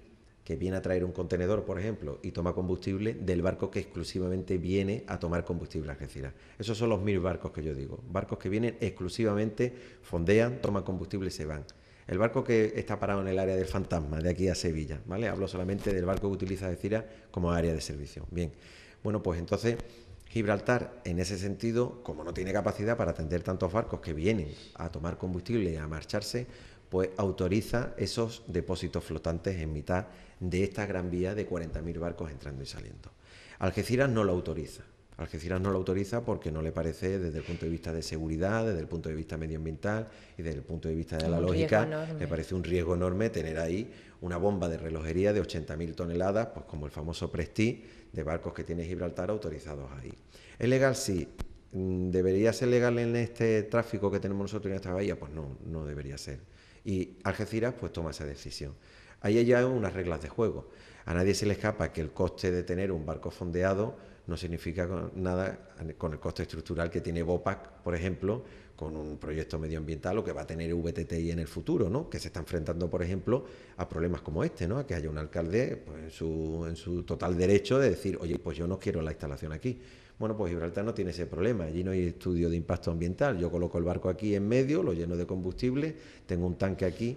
que viene a traer un contenedor, por ejemplo, y toma combustible, del barco que exclusivamente viene a tomar combustible a Algeciras. Esos son los 1.000 barcos que yo digo. Barcos que vienen exclusivamente, fondean, toman combustible y se van. El barco que está parado en el área del Fantasma, de aquí a Sevilla, ¿vale? Hablo solamente del barco que utiliza Algeciras como área de servicio. Bien, bueno, pues entonces Gibraltar, en ese sentido, como no tiene capacidad para atender tantos barcos que vienen a tomar combustible y a marcharse, pues autoriza esos depósitos flotantes en mitad de esta gran vía de 40.000 barcos entrando y saliendo. Algeciras no lo autoriza. Algeciras no lo autoriza porque no le parece, desde el punto de vista de seguridad, desde el punto de vista medioambiental y desde el punto de vista de la lógica, le parece un riesgo enorme tener ahí una bomba de relojería de 80.000 toneladas, pues como el famoso Prestige, de barcos que tiene Gibraltar autorizados ahí. ¿Es legal? Sí. ¿Debería ser legal en este tráfico que tenemos nosotros en esta bahía? Pues no, no debería ser. Y Algeciras pues toma esa decisión. Ahí hay ya unas reglas de juego. A nadie se le escapa que el coste de tener un barco fondeado no significa nada con el coste estructural que tiene Vopak, por ejemplo, con un proyecto medioambiental o que va a tener VTTI en el futuro, ¿no? Que se está enfrentando, por ejemplo, a problemas como este, ¿no? A que haya un alcalde pues, en su total derecho de decir, oye, pues yo no quiero la instalación aquí. Bueno, pues Gibraltar no tiene ese problema, allí no hay estudio de impacto ambiental, yo coloco el barco aquí en medio, lo lleno de combustible, tengo un tanque aquí.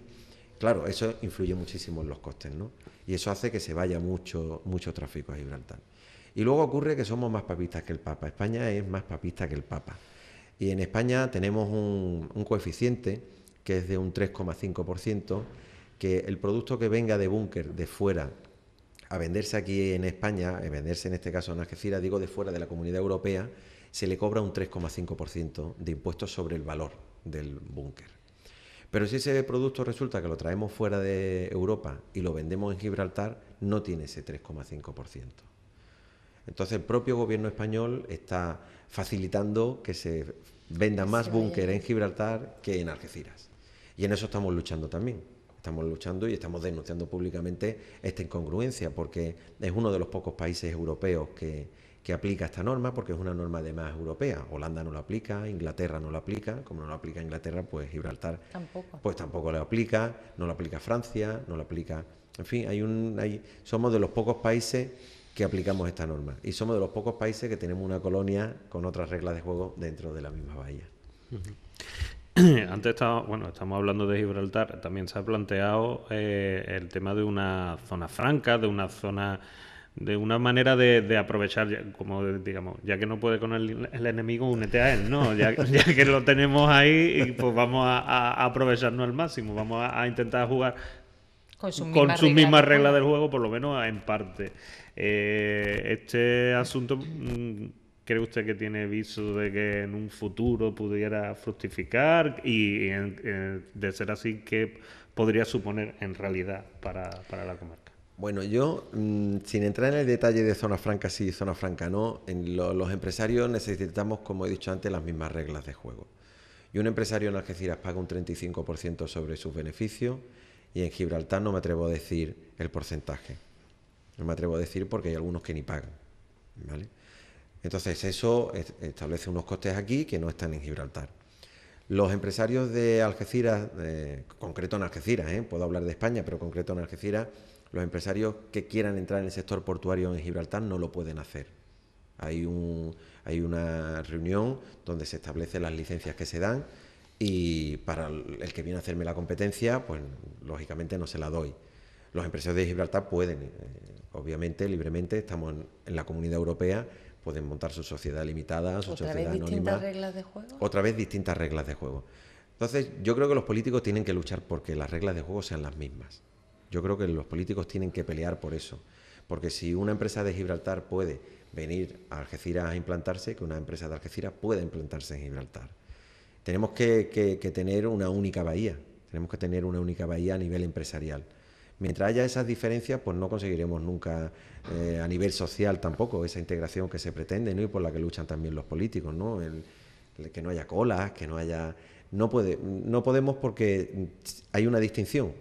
Claro, eso influye muchísimo en los costes, ¿no? Y eso hace que se vaya mucho tráfico a Gibraltar. Y luego ocurre que somos más papistas que el Papa. España es más papista que el Papa. Y en España tenemos un coeficiente que es de un 3,5%, que el producto que venga de búnker de fuera a venderse aquí en España, a venderse en este caso en Algeciras, digo de fuera de la Comunidad Europea, se le cobra un 3,5% de impuestos sobre el valor del búnker. Pero si ese producto resulta que lo traemos fuera de Europa y lo vendemos en Gibraltar, no tiene ese 3,5%. Entonces el propio gobierno español está facilitando que se venda más búnker en Gibraltar que en Algeciras. Y en eso estamos luchando también. Estamos luchando y estamos denunciando públicamente esta incongruencia, porque es uno de los pocos países europeos que aplica esta norma, porque es una norma además europea. Holanda no lo aplica, Inglaterra no lo aplica, como no lo aplica Inglaterra, pues Gibraltar pues tampoco lo aplica, no lo aplica Francia, no lo aplica... En fin, somos de los pocos países que aplicamos esta norma y somos de los pocos países que tenemos una colonia con otras reglas de juego dentro de la misma bahía. Antes estamos hablando de Gibraltar, también se ha planteado el tema de una zona franca, de una manera de aprovechar, como digamos, ya que no puede con el enemigo, únete a él, ¿no? Ya que lo tenemos ahí, pues vamos a aprovecharnos al máximo, vamos a intentar jugar con sus mismas reglas del juego, por lo menos en parte. Este asunto, ¿cree usted que tiene viso de que en un futuro pudiera fructificar? Y de ser así, ¿qué podría suponer en realidad para la comarca? Bueno, yo, sin entrar en el detalle de zona franca sí y zona franca no, los empresarios necesitamos, como he dicho antes, las mismas reglas de juego. Y un empresario en Algeciras paga un 35% sobre sus beneficios, y en Gibraltar no me atrevo a decir el porcentaje. No me atrevo a decir porque hay algunos que ni pagan, ¿vale? Entonces eso establece unos costes aquí que no están en Gibraltar. Los empresarios de Algeciras, concreto en Algeciras, puedo hablar de España, pero concreto en Algeciras, los empresarios que quieran entrar en el sector portuario en Gibraltar no lo pueden hacer. Hay una reunión donde se establecen las licencias que se dan, y para el que viene a hacerme la competencia, pues lógicamente no se la doy. Los empresarios de Gibraltar pueden, obviamente, libremente, estamos en la Comunidad Europea, pueden montar su sociedad limitada, su sociedad anónima. ¿Otra vez distintas reglas de juego? Otra vez distintas reglas de juego. Entonces, yo creo que los políticos tienen que luchar porque las reglas de juego sean las mismas. Yo creo que los políticos tienen que pelear por eso. Porque si una empresa de Gibraltar puede venir a Algeciras a implantarse, que una empresa de Algeciras pueda implantarse en Gibraltar. Tenemos que tener una única bahía. Tenemos que tener una única bahía a nivel empresarial. Mientras haya esas diferencias, pues no conseguiremos nunca a nivel social tampoco esa integración que se pretende, ¿no? Y por la que luchan también los políticos, ¿no? El que no haya colas, que no haya... No podemos porque hay una distinción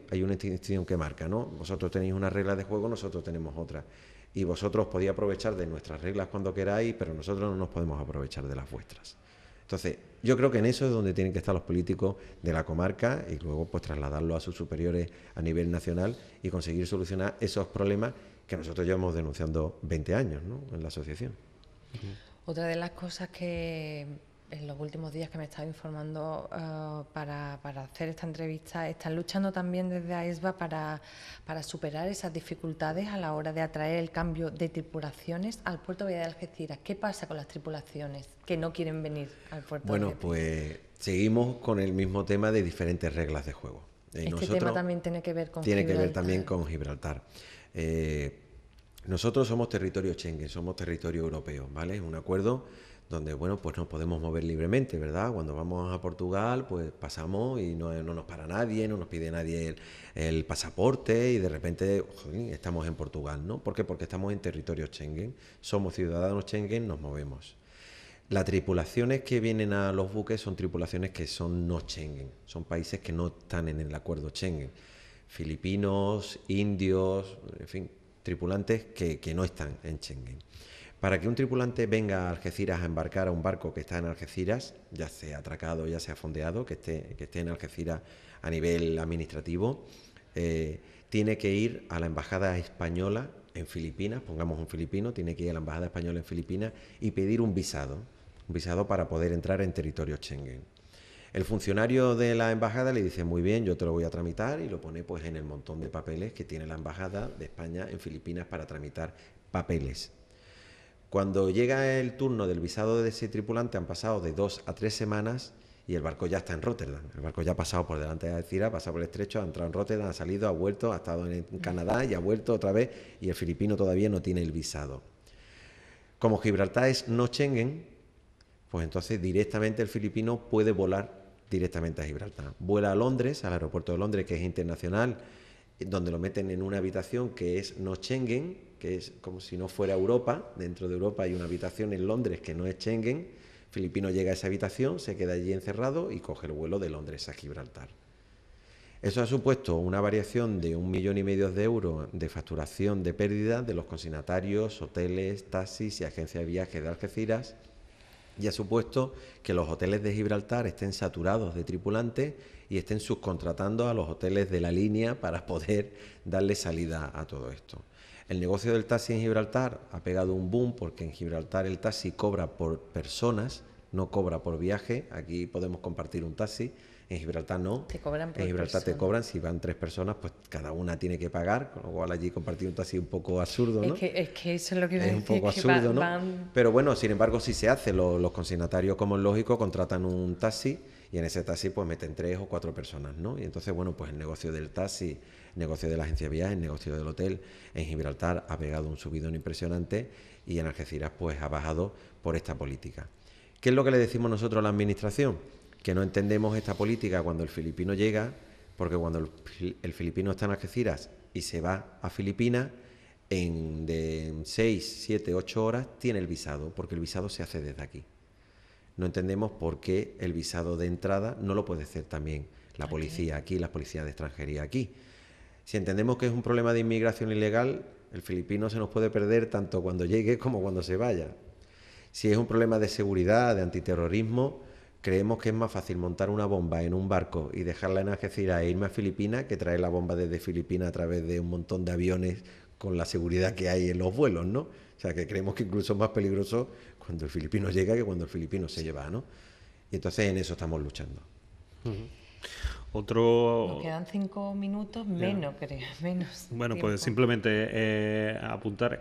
que marca, ¿no? Vosotros tenéis una regla de juego, nosotros tenemos otra. Y vosotros podéis aprovechar de nuestras reglas cuando queráis, pero nosotros no nos podemos aprovechar de las vuestras. Entonces, yo creo que en eso es donde tienen que estar los políticos de la comarca y luego pues trasladarlo a sus superiores a nivel nacional y conseguir solucionar esos problemas que nosotros llevamos denunciando 20 años, ¿no?, en la asociación. Otra de las cosas que en los últimos días que me estaba informando para hacer esta entrevista, están luchando también desde AESBA para superar esas dificultades a la hora de atraer el cambio de tripulaciones al puerto de Algeciras. ¿Qué pasa con las tripulaciones que no quieren venir al puerto de Algeciras? Bueno, pues seguimos con el mismo tema de diferentes reglas de juego. Este tema también tiene que ver con Gibraltar. Tiene que ver también con Gibraltar. Nosotros somos territorio Schengen, somos territorio europeo, ¿vale? Es un acuerdo donde, bueno, pues nos podemos mover libremente, ¿verdad? Cuando vamos a Portugal, pues pasamos y no nos para nadie, no nos pide nadie el pasaporte y de repente, joder, estamos en Portugal, ¿no? ¿Por qué? Porque estamos en territorio Schengen, somos ciudadanos Schengen, nos movemos. Las tripulaciones que vienen a los buques son tripulaciones que son no Schengen, son países que no están en el acuerdo Schengen. Filipinos, indios, en fin, tripulantes que no están en Schengen. Para que un tripulante venga a Algeciras a embarcar a un barco que está en Algeciras, ya sea atracado, ya sea fondeado, que esté en Algeciras a nivel administrativo, tiene que ir a la embajada española en Filipinas, pongamos un filipino, tiene que ir a la embajada española en Filipinas y pedir un visado para poder entrar en territorio Schengen. El funcionario de la embajada le dice, muy bien, yo te lo voy a tramitar, y lo pone pues en el montón de papeles que tiene la embajada de España en Filipinas para tramitar papeles. Cuando llega el turno del visado de ese tripulante, han pasado de 2 a 3 semanas y el barco ya está en Rotterdam. El barco ya ha pasado por delante de Algeciras, ha pasado por el estrecho, ha entrado en Rotterdam, ha salido, ha vuelto, ha estado en Canadá y ha vuelto otra vez, y el filipino todavía no tiene el visado. Como Gibraltar es no Schengen, pues entonces directamente el filipino puede volar directamente a Gibraltar. Vuela a Londres, al aeropuerto de Londres, que es internacional, donde lo meten en una habitación que es no Schengen, que es como si no fuera Europa. Dentro de Europa hay una habitación en Londres que no es Schengen. El filipino llega a esa habitación, se queda allí encerrado y coge el vuelo de Londres a Gibraltar. Eso ha supuesto una variación de 1,5 millones de euros de facturación de pérdida de los consignatarios, hoteles, taxis y agencias de viajes de Algeciras, y ha supuesto que los hoteles de Gibraltar estén saturados de tripulantes y estén subcontratando a los hoteles de la línea para poder darle salida a todo esto. El negocio del taxi en Gibraltar ha pegado un boom porque en Gibraltar el taxi cobra por personas, no cobra por viaje. Aquí podemos compartir un taxi. En Gibraltar no. Te cobran por en Gibraltar persona. te cobran, si van 3 personas, pues cada una tiene que pagar, con lo cual allí compartir un taxi es un poco absurdo, ¿no? Es que eso es lo que iba a Es decir. un poco absurdo, ¿no? Van... Pero bueno, sin embargo, sí se hace. Los consignatarios, como es lógico, contratan un taxi y en ese taxi pues meten 3 o 4 personas, ¿no? Y entonces, bueno, pues el negocio del taxi, el negocio de la agencia de viajes, el negocio del hotel en Gibraltar ha pegado un subidón impresionante y en Algeciras pues ha bajado por esta política. ¿Qué es lo que le decimos nosotros a la administración? Que no entendemos esta política cuando el filipino llega, porque cuando el filipino está en Algeciras y se va a Filipinas, de 6, 7, 8 horas tiene el visado, porque el visado se hace desde aquí. No entendemos por qué el visado de entrada no lo puede hacer también la policía aquí, las policías de extranjería aquí. Si entendemos que es un problema de inmigración ilegal, el filipino se nos puede perder tanto cuando llegue como cuando se vaya. Si es un problema de seguridad, de antiterrorismo, creemos que es más fácil montar una bomba en un barco y dejarla en Algeciras e irme a Filipinas que traer la bomba desde Filipinas a través de un montón de aviones con la seguridad que hay en los vuelos, ¿no? O sea, que creemos que incluso es más peligroso cuando el filipino llega que cuando el filipino se lleva, ¿no? Y entonces en eso estamos luchando. Nos quedan 5 minutos, menos, creo, menos. Bueno, tiempo. pues simplemente apuntar...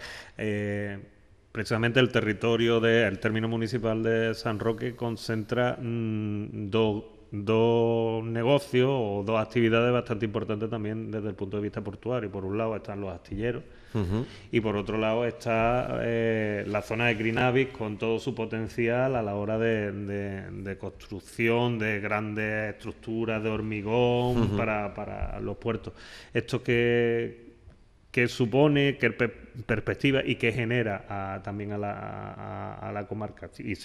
precisamente el territorio del término municipal de San Roque concentra dos negocios o dos actividades bastante importantes también desde el punto de vista portuario. Por un lado están los astilleros y por otro lado está la zona de Greenavis con todo su potencial a la hora de construcción de grandes estructuras de hormigón para los puertos. Esto que supone, qué perspectiva y qué genera también a la comarca. Y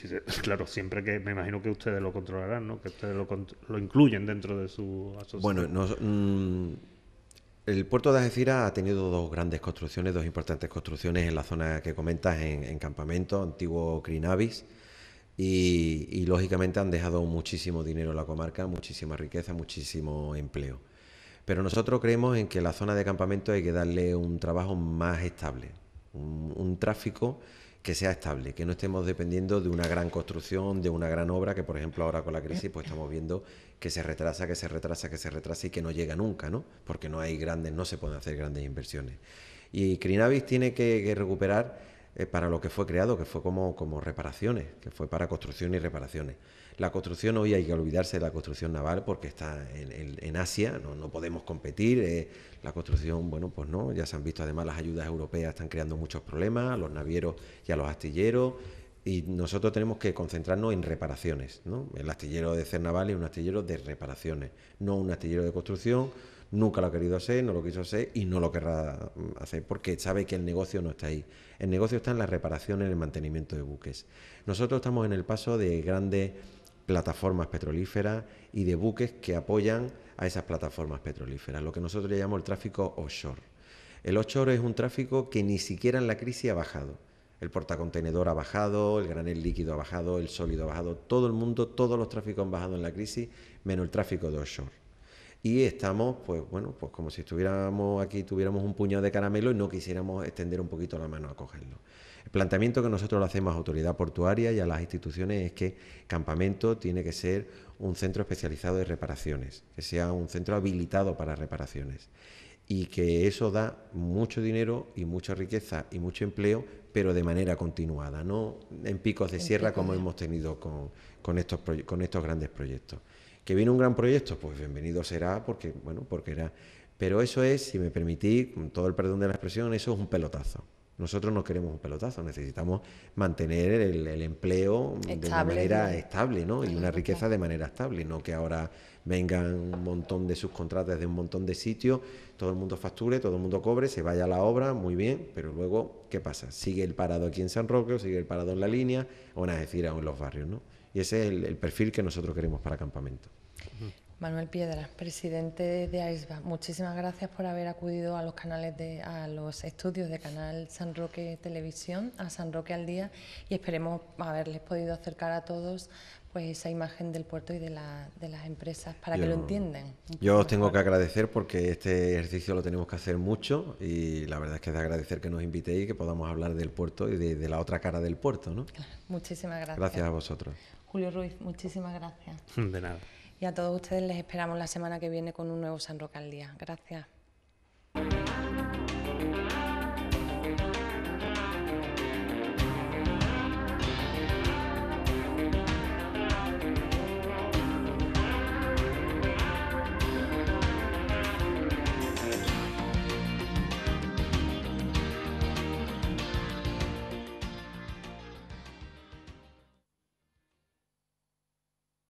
claro, siempre que me imagino que ustedes lo controlarán, ¿no? Que ustedes lo incluyen dentro de su asociación. Bueno, el puerto de Algeciras ha tenido dos importantes construcciones en la zona que comentas, en Campamento, antiguo Greenavis, y lógicamente han dejado muchísimo dinero en la comarca, muchísima riqueza, muchísimo empleo. Pero nosotros creemos en que la zona de Campamento hay que darle un trabajo más estable, un tráfico que sea estable, que no estemos dependiendo de una gran construcción, de una gran obra, que por ejemplo ahora con la crisis pues estamos viendo que se retrasa y que no llega nunca, ¿no? Porque no se pueden hacer grandes inversiones. Y Greenavis tiene que recuperar para lo que fue creado, que fue como reparaciones, que fue para construcción y reparaciones. La construcción hoy hay que olvidarse de la construcción naval porque está en Asia, no podemos competir. La construcción, bueno, pues no, ya se han visto además las ayudas europeas están creando muchos problemas a los navieros y a los astilleros, y nosotros tenemos que concentrarnos en reparaciones, ¿no? El astillero de Cernaval es un astillero de reparaciones, no un astillero de construcción. Nunca lo ha querido hacer, no lo quiso hacer y no lo querrá hacer porque sabe que el negocio no está ahí. El negocio está en la reparación, en el mantenimiento de buques. Nosotros estamos en el paso de grandes plataformas petrolíferas y de buques que apoyan a esas plataformas petrolíferas, lo que nosotros le llamamos el tráfico offshore. El offshore es un tráfico que ni siquiera en la crisis ha bajado. El portacontenedor ha bajado, el granel líquido ha bajado, el sólido ha bajado, todo el mundo, todos los tráficos han bajado en la crisis, menos el tráfico de offshore. Y estamos, pues bueno, pues como si estuviéramos aquí, tuviéramos un puñado de caramelo y no quisiéramos extender un poquito la mano a cogerlo. El planteamiento que nosotros le hacemos a Autoridad Portuaria y a las instituciones es que Campamento tiene que ser un centro especializado de reparaciones, que sea un centro habilitado para reparaciones, y que eso da mucho dinero y mucha riqueza y mucho empleo, pero de manera continuada, no en picos de sierra como hemos tenido con estos grandes proyectos. ¿Que viene un gran proyecto? Pues bienvenido será, porque era. Pero eso es, si me permitís, con todo el perdón de la expresión, eso es un pelotazo. Nosotros no queremos un pelotazo, necesitamos mantener el empleo de una manera estable, ¿no? Y una riqueza de manera estable, no que ahora vengan un montón de subcontratas de un montón de sitios, todo el mundo facture, todo el mundo cobre, se vaya a la obra, muy bien, pero luego, ¿qué pasa? Sigue el parado aquí en San Roque, o sigue el parado en la línea, o en Algeciras o en los barrios, ¿no? Y ese es el perfil que nosotros queremos para Campamento. Manuel Piedra, presidente de AESBA, muchísimas gracias por haber acudido a los a los estudios de Canal San Roque Televisión, a San Roque al Día, y esperemos haberles podido acercar a todos pues esa imagen del puerto y de las empresas para que lo entiendan. Yo os tengo que agradecer porque este ejercicio lo tenemos que hacer mucho y la verdad es que es de agradecer que nos invitéis y que podamos hablar del puerto y de la otra cara del puerto, ¿no? Muchísimas gracias. Gracias a vosotros. Julio Ruiz, muchísimas gracias. De nada. Y a todos ustedes les esperamos la semana que viene con un nuevo San Roque al Día. Gracias.